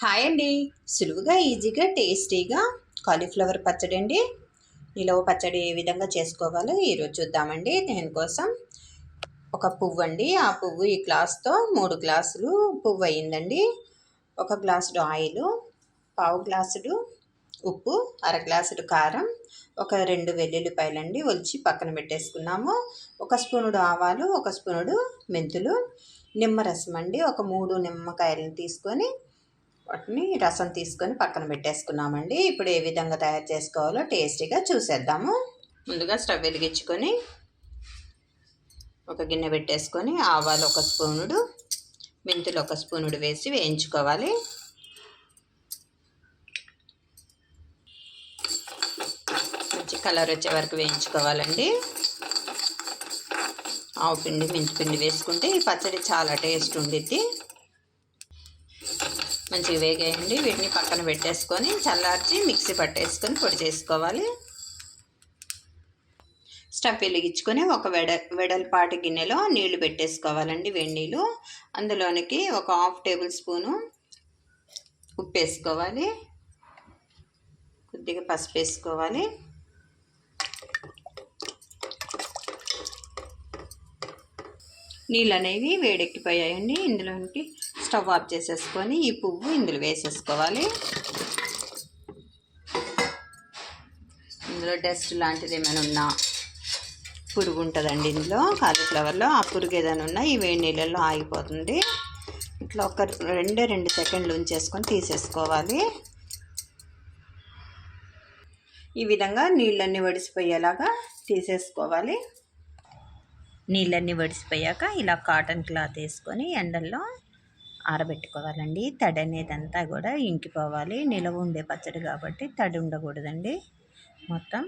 Hi అండి. సులువుగా ఈజీగా టేస్టీగా కాలీఫ్లవర్ పచ్చడి అండి. నిలవ పచ్చడి ఏ విధంగా చేసుకోవాలో ఈరోజు చూద్దామండి. దీనికోసం ఒక పువ్వు అండి. ఆ పువ్వు ఈ గ్లాస్తో 3 గ్లాసులు పువ్వు అయ్యిందండి. 1 గ్లాసుడు ఆయిలు, పావు గ్లాసుడు ఉప్పు, అర గ్లాసుడు కారం, ఒక 2 వెల్లుల్లిపాయలండి ఒలిచి పక్కన పెట్టేసుకున్నాము. 1 స్పూనుడు ఆవాలు, 1 స్పూనుడు మెంతులు, నిమ్మరసం అండి. ఒక 3 నిమ్మకాయలను తీసుకొని వాటిని రసం తీసుకొని పక్కన పెట్టేసుకున్నామండి. ఇప్పుడు ఏ విధంగా తయారు చేసుకోవాలో టేస్టీగా చూసేద్దాము. ముందుగా స్టవ్ వెలిగించుకొని ఒక గిన్నె పెట్టేసుకొని ఆవాలు 1 స్పూనుడు, మెంతులు 1 స్పూనుడు వేసి వేయించుకోవాలి. మంచి కలర్ వచ్చే వరకు వేయించుకోవాలండి. ఆవు పిండి, మెంతిపిండి వేసుకుంటే ఈ పచ్చడి చాలా టేస్ట్ ఉండిద్ది. మంచిగా వేగేయండి. వీటిని పక్కన పెట్టేసుకొని చల్లార్చి మిక్సీ పట్టేసుకొని పొడి చేసుకోవాలి. స్టవ్ వెలిగించుకొని ఒక వెడల్పాటి గిన్నెలో నీళ్లు పెట్టేసుకోవాలండి, వేడి నీళ్ళు. అందులోనికి ఒక 1/2 టేబుల్ స్పూను ఉప్పు వేసుకోవాలి, కొద్దిగా పసుపు వేసుకోవాలి, నీళ్ళు అనేవి వేడెక్కిపోయాయండి. ఇందులోనికి స్టవ్ ఆఫ్ చేసేసుకొని ఈ పువ్వు ఇందులో వేసేసుకోవాలి. ఇందులో డస్ట్ లాంటిది ఏమైనా ఉన్నా, పురుగు ఉంటుందండి ఇందులో కాలీఫ్లవర్లో. ఆ పురుగు ఏదైనా ఉన్నా ఈ వేడి నీళ్ళల్లో ఆగిపోతుంది. ఇట్లా ఒక 2 సెకండ్లు ఉంచేసుకొని తీసేసుకోవాలి. ఈ విధంగా నీళ్ళన్నీ వడిసిపోయేలాగా తీసేసుకోవాలి. నీళ్ళన్నీ వడిసిపోయాక ఇలా కాటన్ క్లాత్ వేసుకొని ఎండల్లో ఆరబెట్టుకోవాలండి. తడి అనేదంతా కూడా ఇంకిపోవాలి. నిలవ ఉండే పచ్చడి కాబట్టి తడి ఉండకూడదండి. మొత్తం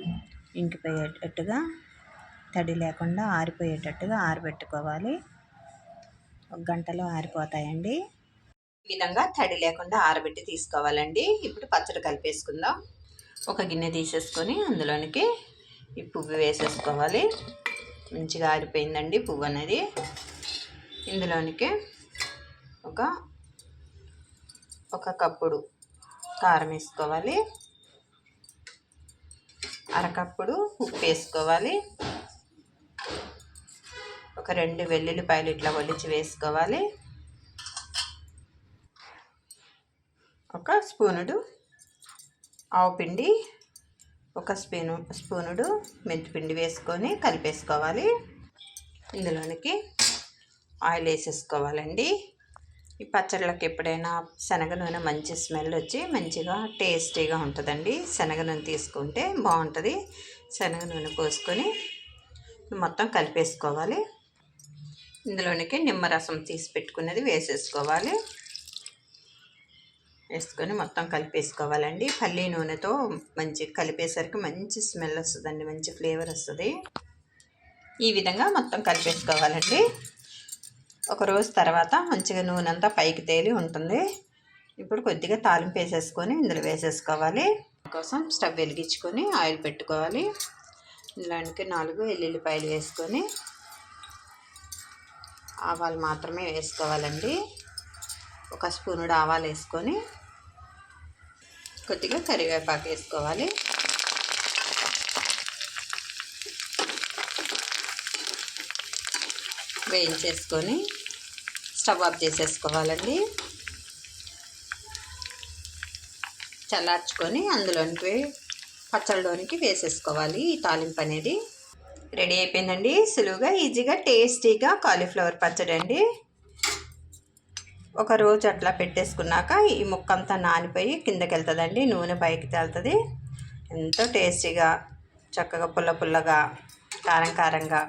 ఇంకిపోయేటట్టుగా, తడి లేకుండా ఆరిపోయేటట్టుగా ఆరబెట్టుకోవాలి. 1 గంటలో ఆరిపోతాయండి. ఈ విధంగా తడి లేకుండా ఆరబెట్టి తీసుకోవాలండి. ఇప్పుడు పచ్చడి కలిపేసుకుందాం. ఒక గిన్నె తీసేసుకొని అందులోనికి ఈ పువ్వు వేసేసుకోవాలి. మంచిగా ఆరిపోయిందండి పువ్వు అనేది. ఇందులోనికి ఒక కప్పుడు కారం వేసుకోవాలి, అరకప్పుడు ఉప్పు వేసుకోవాలి, ఒక 2 వెల్లుల్లిపాయలు ఇట్లా ఒలిచి వేసుకోవాలి, ఒక స్పూనుడు ఆవు పిండి, 1 స్పూనుడు మెంతిపిండి వేసుకొని కలిపేసుకోవాలి. ఇందులోనికి ఆయిల్ వేసేసుకోవాలండి. ఈ పచ్చళ్ళకి ఎప్పుడైనా శనగ నూనె మంచి స్మెల్ వచ్చి మంచిగా టేస్టీగా ఉంటుందండి. శనగ నూనె తీసుకుంటే బాగుంటుంది. శనగ నూనె పోసుకొని మొత్తం కలిపేసుకోవాలి. ఇందులోనికి నిమ్మరసం తీసి పెట్టుకున్నది వేసేసుకోవాలి. వేసుకొని మొత్తం కలిపేసుకోవాలండి. పల్లి నూనెతో మంచి కలిపేసరికి మంచి స్మెల్ వస్తుందండి, మంచి ఫ్లేవర్ వస్తుంది. ఈ విధంగా మొత్తం కలిపేసుకోవాలండి. ఒక రోజు తర్వాత మంచిగా నూనె అంతా పైకి తేలి ఉంటుంది. ఇప్పుడు కొద్దిగా తాలింపు వేసేసుకొని ఇందులో వేసేసుకోవాలి. కోసం స్టవ్ వెలిగించుకొని ఆయిల్ పెట్టుకోవాలి. ఇందులోనికి 4 వెల్లుల్లిపాయలు వేసుకొని ఆవాలు మాత్రమే వేసుకోవాలండి. 1 స్పూనుడు ఆవాలు వేసుకొని కొద్దిగా కరివేపాకు వేసుకోవాలి. వేయించేసుకొని స్టవ్ ఆఫ్ చేసేసుకోవాలండి. చల్లార్చుకొని అందులోనికి పచ్చళ్ళలోనికి వేసేసుకోవాలి. ఈ తాలింపు అనేది రెడీ అయిపోయిందండి. సులువుగా ఈజీగా టేస్టీగా కాలీఫ్లవర్ పచ్చడి అండి. ఒక రోజు అట్లా పెట్టేసుకున్నాక ఈ ముక్కంతా నానిపోయి కిందకి వెళ్తుందండి, నూనె పైకి తేలుతుంది. ఎంతో టేస్టీగా, చక్కగా పుల్ల పుల్లగా, కారం కారంగా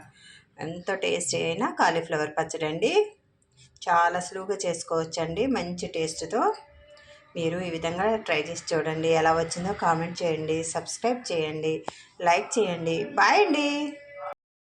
ఎంతో టేస్టీ అయిన కాలీఫ్లవర్ పచ్చడి అండి. చాలా సులువుగా చేసుకోవచ్చండి మంచి టేస్ట్తో. మీరు ఈ విధంగా ట్రై చేసి చూడండి. ఎలా వచ్చిందో కామెంట్ చేయండి, సబ్స్క్రైబ్ చేయండి, లైక్ చేయండి. బాయ్ అండి.